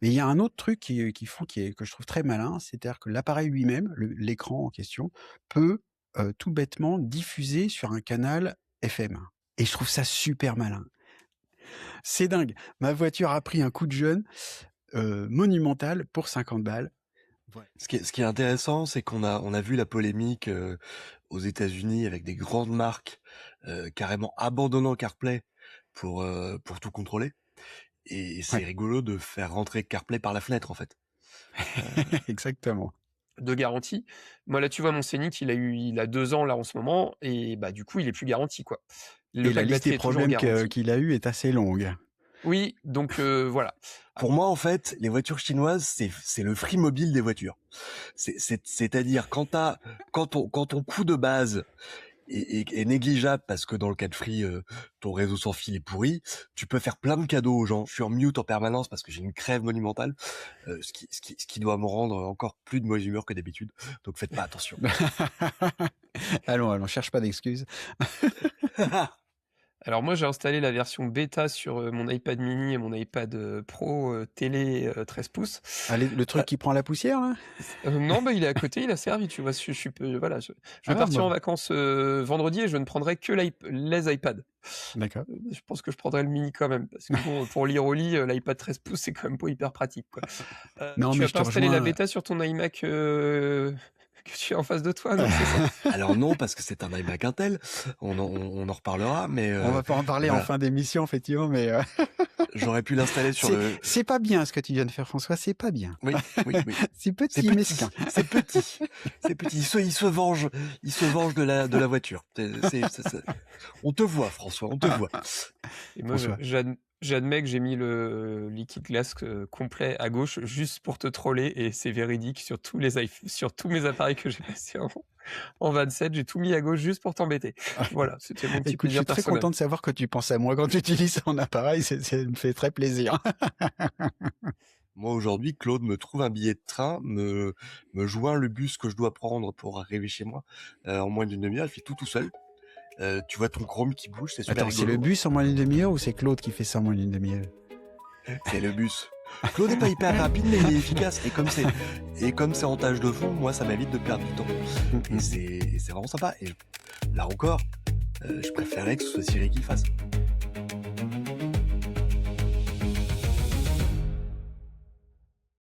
Mais il y a un autre truc qu'ils font que je trouve très malin, c'est-à-dire que l'appareil lui-même, l'écran en question, peut tout bêtement diffuser sur un canal FM. Et je trouve ça super malin. C'est dingue. Ma voiture a pris un coup de jeune monumental pour 50 balles. Ouais. Ce qui est intéressant, c'est qu'on a vu la polémique aux États-Unis avec des grandes marques carrément abandonnant CarPlay pour tout contrôler. Et c'est rigolo de faire rentrer CarPlay par la fenêtre, en fait. Exactement. De garantie. Moi, là, tu vois, mon Scénic, il a 2 ans, là, en ce moment, et bah, du coup, il est plus garanti, quoi. Et la liste des problèmes qu'il a eu est assez longue. Oui, donc voilà. Pour moi, en fait, les voitures chinoises, c'est le Free Mobile des voitures. C'est-à-dire quand ton coût de base est négligeable parce que dans le cas de Free, ton réseau sans fil est pourri, tu peux faire plein de cadeaux aux gens. Je suis en mute en permanence parce que j'ai une crève monumentale, ce qui doit me rendre encore plus de mauvaise humeur que d'habitude. Donc faites pas attention. Allons, cherche pas d'excuses. Alors moi, j'ai installé la version bêta sur mon iPad mini et mon iPad Pro télé 13 pouces. Ah, le truc qui prend la poussière, là Non, bah il est à côté, il a servi, tu vois. Je vais partir en vacances vendredi et je ne prendrai que les iPads. D'accord. Je pense que je prendrai le mini quand même, parce que bon, pour lire au lit, l'iPad 13 pouces, c'est quand même pas hyper pratique, quoi. Non, tu mais vas pas installer la bêta sur ton iMac que tu as en face de toi, non, c'est ça? Alors non, parce que c'est un iMac Intel. On en reparlera, mais on va pas en parler en fin d'émission, effectivement, mais j'aurais pu l'installer sur le. C'est pas bien ce que tu viens de faire, François. C'est pas bien. Oui. C'est petit, mesquin. C'est petit. Il se venge de la voiture. On te voit, François. On te voit. Et moi, j'admets que j'ai mis le liquide glace complet à gauche juste pour te troller, et c'est véridique sur tous mes appareils que j'ai passés en 27, j'ai tout mis à gauche juste pour t'embêter. Voilà, c'était mon petit coup de Je suis très content de savoir que tu penses à moi quand tu utilises ton appareil, ça me fait très plaisir. Moi, aujourd'hui, Claude me trouve un billet de train, me joint le bus que je dois prendre pour arriver chez moi en moins d'une demi-heure, il fait tout seul. Tu vois ton Chrome qui bouge, c'est super. Attends, rigolo. c'est le bus en moins d'une demi-heure ou c'est Claude qui fait ça en moins d'une demi-heure? C'est le bus. Claude n'est pas hyper rapide, mais il est efficace. Et comme c'est en tâche de fond, moi, ça m'évite de perdre du temps. Et c'est vraiment sympa. Et là encore, je préférerais que ce soit Siri qui le fasse.